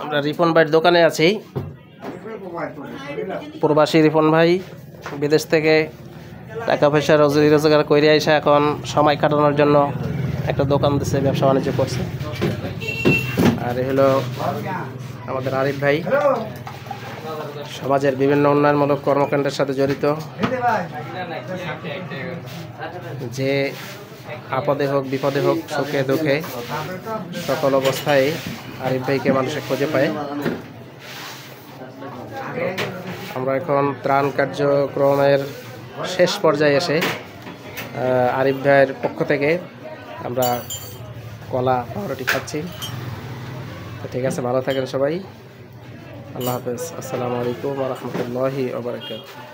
আমরা রিপন ভাইয়ের দোকানে আছি। প্রবাসী রিপন ভাই বিদেশ থেকে টাকা পয়সা রোজগার করে এসে এখন সময় কাটানোর জন্য একটা দোকান দিচ্ছে, ব্যবসা বাণিজ্য করছে। আর এই হলো আমাদের আরিফ ভাই, সমাজের বিভিন্ন উন্নয়নমূলক কর্মকাণ্ডের সাথে জড়িত। যে আপদে হোক বিপদে হোক সুখে দুঃখে সকল অবস্থায় আরিফ ভাইকে মানুষে খুঁজে পায়। আমরা এখন ত্রাণ কার্যক্রমের শেষ পর্যায়ে এসে আরিফ ভাইয়ের পক্ষ থেকে আমরা কলা পাউরুটি খাচ্ছি। তো ঠিক আছে, ভালো থাকেন সবাই। আল্লাহ হাফেজ। আসসালামু আলাইকুম ওয়া রাহমাতুল্লাহি ওয়া বারাকাতুহু।